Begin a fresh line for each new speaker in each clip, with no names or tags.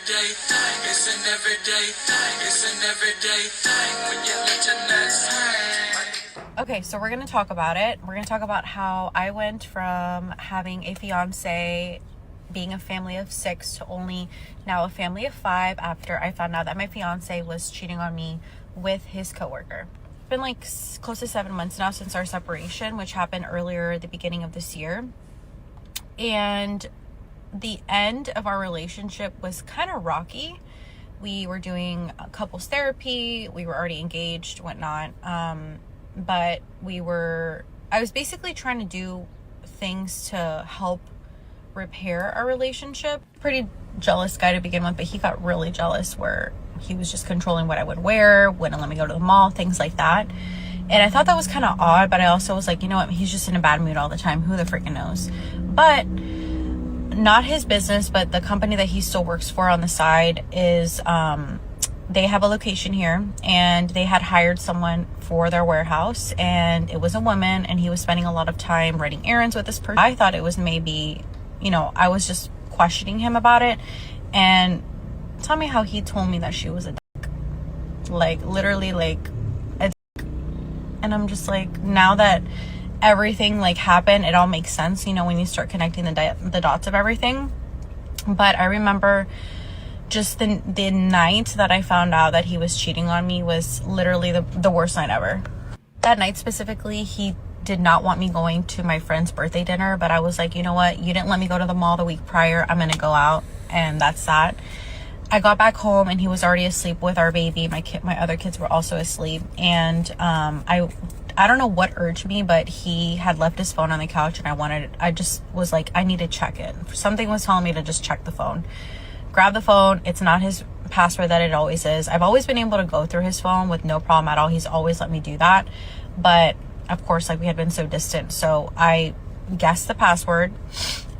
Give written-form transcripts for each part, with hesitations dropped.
everyday thing. It's an everyday thing. It's an everyday thing when you let your nuts hang.
Okay, so we're going to talk about it. We're going to talk about how I went from having a fiance, being a family of 6, to only now a family of 5 after I found out that my fiance was cheating on me with his coworker. It's been like close to 7 months now since our separation, which happened earlier at the beginning of this year. And the end of our relationship was kind of rocky. We were doing couples therapy. We were already engaged, whatnot. But I was basically trying to do things to help repair our relationship. Pretty jealous guy to begin with, but he got really jealous where he was just controlling what I would wear, wouldn't let me go to the mall, things like that. And I thought that was kind of odd, but I also was like, you know what? He's just in a bad mood all the time. Who the freaking knows? But not his business, but the company that he still works for on the side is, they have a location here, and they had hired someone for their warehouse, and it was a woman, and he was spending a lot of time running errands with this person. I thought it was maybe, I was just questioning him about it. And tell me how he told me that she was a dick. Like, literally, like, a dick. And I'm just like, now that everything, like, happened, it all makes sense, when you start connecting the dots of everything. But I remember just the night that I found out that he was cheating on me was literally the worst night ever. That night specifically, he did not want me going to my friend's birthday dinner, but I was like, you know what? You didn't let me go to the mall the week prior. I'm gonna go out, and that's that. I got back home, and he was already asleep with our baby. My other kids were also asleep, and I don't know what urged me, but he had left his phone on the couch, and I just was like, I need to check it. Something was telling me to just check the phone. Grab the phone. It's not his password that it always is. I've always been able to go through his phone with no problem at all. He's always let me do that. But of course, like, we had been so distant. So I guessed the password,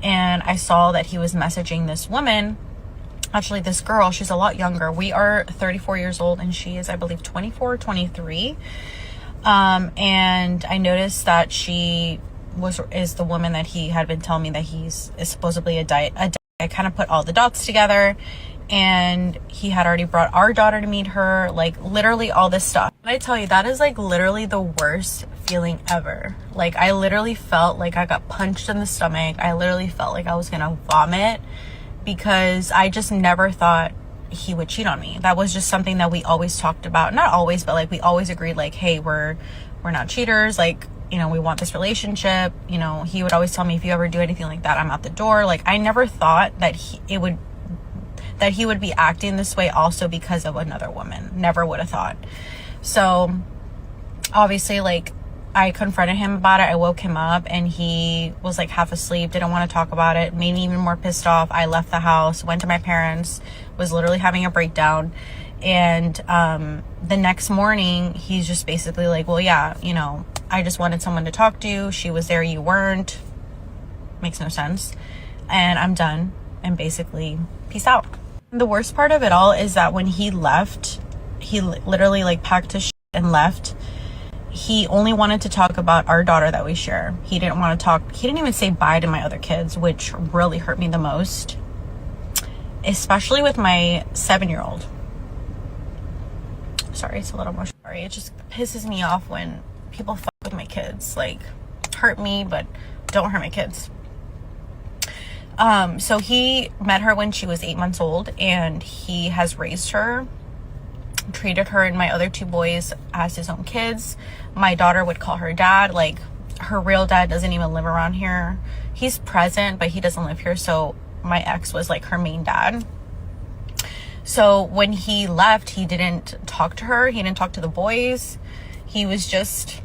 and I saw that he was messaging this woman. Actually, this girl, she's a lot younger. We are 34 years old, and she is, I believe, 24, 23. And I noticed that she is the woman that he had been telling me that is supposedly a diet. I kind of put all the dots together, and he had already brought our daughter to meet her, like, literally all this stuff. And I tell you, that is like literally the worst feeling ever. Like, I literally felt like I got punched in the stomach. I literally felt like I was gonna vomit, because I just never thought he would cheat on me. That was just something that we always talked about. Not always, but like, we always agreed, like, hey, we're not cheaters. Like, we want this relationship. He would always tell me, if you ever do anything like that, I'm out the door. Like, I never thought that he would be acting this way also because of another woman. Never would have thought. So obviously, like, I confronted him about it. I woke him up, and he was like half asleep, didn't want to talk about it, made me even more pissed off. I left the house, went to my parents, was literally having a breakdown. And the next morning, he's just basically like, well, yeah, I just wanted someone to talk to. She was there, you weren't. Makes no sense. And I'm done. And basically, peace out. The worst part of it all is that when he left, he literally, like, packed his shit and left. He only wanted to talk about our daughter that we share. He didn't want to talk. He didn't even say bye to my other kids, which really hurt me the most, especially with my 7-year-old. Sorry, it's a little more sorry. It just pisses me off when people fuck with my kids. Like, hurt me, but don't hurt my kids. So he met her when she was 8 months old, and he has raised her, treated her and my other 2 boys as his own kids. My daughter would call her dad. Like, her real dad doesn't even live around here. He's present, but he doesn't live here. So my ex was like her main dad. So when he left, he didn't talk to her. He didn't talk to the boys. He was just,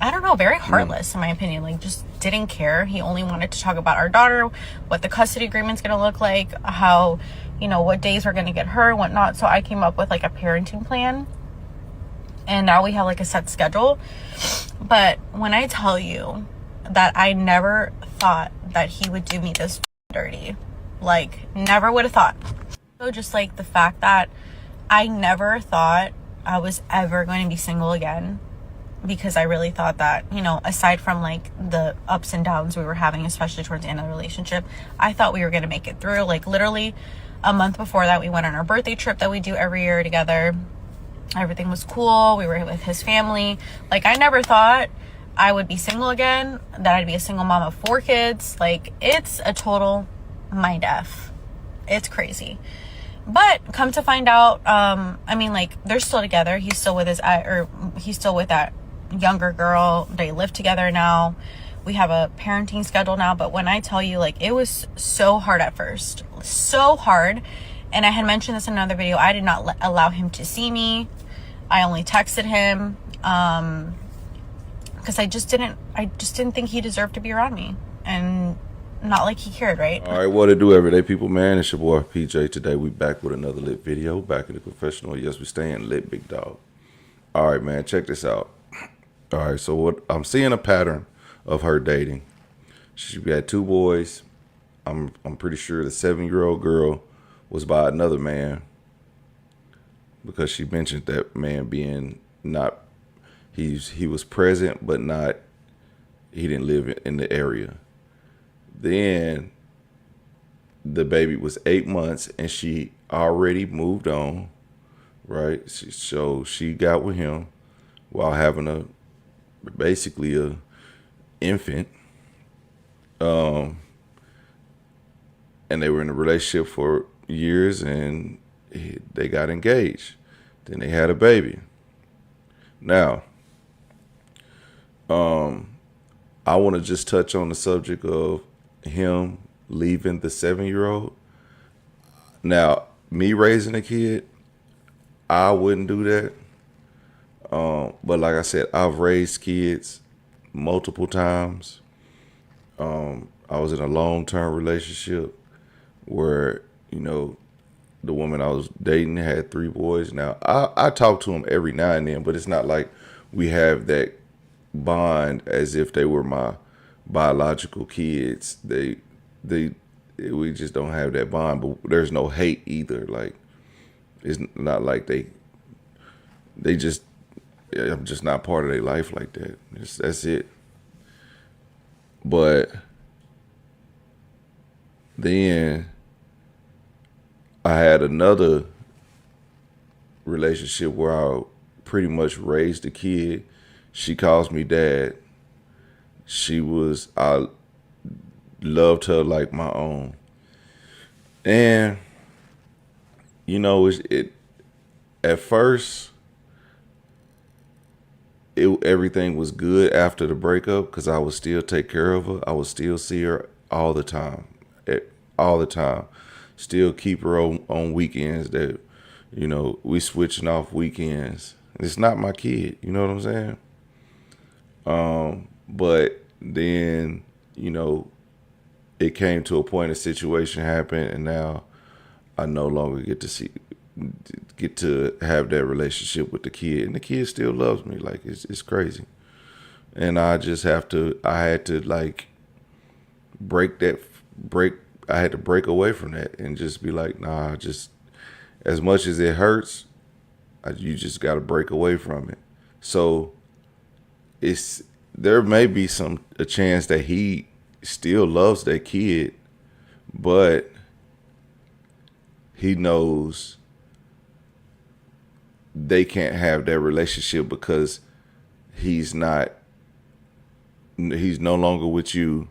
I don't know, very heartless in my opinion. Like, just didn't care. He only wanted to talk about our daughter, what the custody agreement's going to look like, how, what days we're going to get her and whatnot. So I came up with like a parenting plan, and now we have like a set schedule. But when I tell you that I never thought that he would do me this dirty, like, never would have thought. So just like the fact that I never thought I was ever going to be single again, because I really thought that, aside from like the ups and downs we were having, especially towards the end of the relationship, I thought we were going to make it through. Like, literally, A month before that, we went on our birthday trip that we do every year together. Everything was cool. We were with his family. Like, I never thought I would be single again, that I'd be a single mom of 4 kids. Like, it's a total mind F. It's crazy. But come to find out, I mean, like, they're still together. He's still with he's still with that younger girl. They live together now. We have a parenting schedule now. But when I tell you, like, it was so hard at first, so hard. And I had mentioned this in another video. I did not allow him to see me. I only texted him, because I just didn't think he deserved to be around me, and not like he cared, right?
All right, what it do, everyday people, man? It's your boy PJ. Today we back with another lit video, back in the confessional. Yes, we staying lit, big dog. All right, man, check this out. All right, so what I'm seeing a pattern of her dating. She had 2 boys. I'm pretty sure the 7-year-old girl was by another man, because she mentioned that man being not, he was present but not, he didn't live in the area. Then the baby was 8 months and she already moved on, right? So she got with him while having basically a infant. And they were in a relationship for years, and they got engaged. Then they had a baby. Now, I want to just touch on the subject of him leaving the 7-year-old. Now, me raising a kid, I wouldn't do that. But like I said, I've raised kids multiple times. I was in a long-term relationship where, the woman I was dating had 3 boys. Now, I talk to them every now and then, but it's not like we have that bond as if they were my biological kids. We just don't have that bond, but there's no hate either. Like, it's not like they just, I'm just not part of their life like that. That's it. But then I had another relationship where I pretty much raised a kid. She calls me dad. I loved her like my own. And, at first, everything was good after the breakup, because I would still take care of her. I would still see her all the time. Still keep her on weekends that, we switching off weekends. It's not my kid, you know what I'm saying? But then, it came to a point, a situation happened, and now I no longer get to have that relationship with the kid, and the kid still loves me. Like, it's crazy. And I had to like I had to break away from that and just be like, nah, just as much as it hurts, you just got to break away from it. So there may be a chance that he still loves that kid, but he knows they can't have that relationship because he's no longer with you,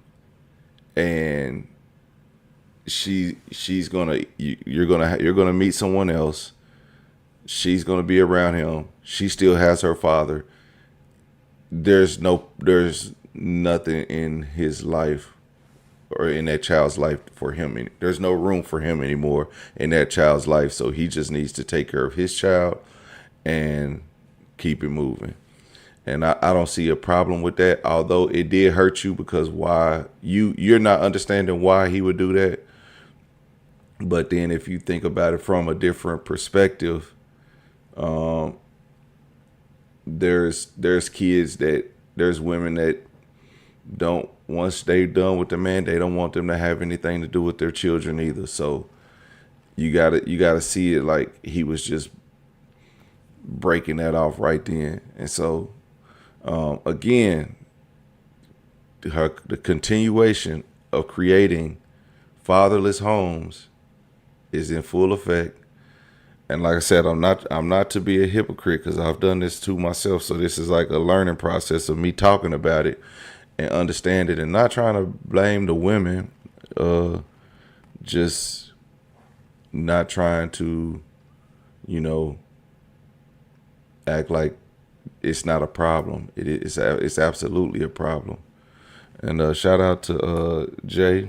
and you're gonna meet someone else. She's gonna be around him. She still has her father. There's nothing in his life or in that child's life for him. There's no room for him anymore in that child's life. So he just needs to take care of his child and keep it moving. And I don't see a problem with that, although it did hurt you because you're not understanding why he would do that. But then if you think about it from a different perspective, there's women that once they're done with the man, they don't want them to have anything to do with their children either. So you gotta see it like he was just breaking that off right then. And so again, the continuation of creating fatherless homes is in full effect. And like I said, I'm not to be a hypocrite because I've done this to myself. So this is like a learning process of me talking about it and understand it and not trying to blame the women. Just not trying to, you know, act like it's not a problem. It's absolutely a problem. And shout out to Jay.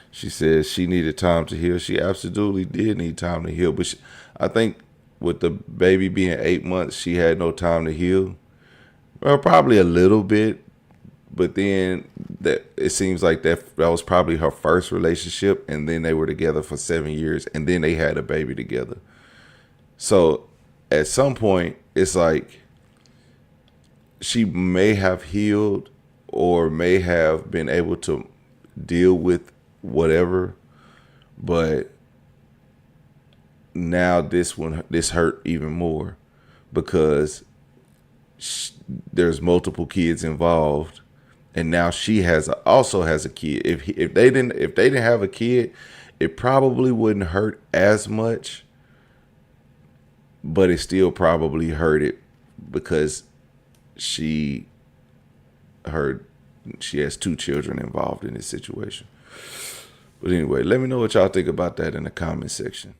She says she needed time to heal. She absolutely did need time to heal. But I think with the baby being 8 months, she had no time to heal. Well, probably a little bit. But then that it seems like that was probably her first relationship. And then they were together for 7 years. And then they had a baby together. So at some point, it's like she may have healed or may have been able to deal with whatever, but now this hurt even more because there's multiple kids involved, and now she also has a kid. If they didn't have a kid, it probably wouldn't hurt as much, but it still probably hurt it because she has 2 children involved in this situation. But anyway, let me know what y'all think about that in the comment section.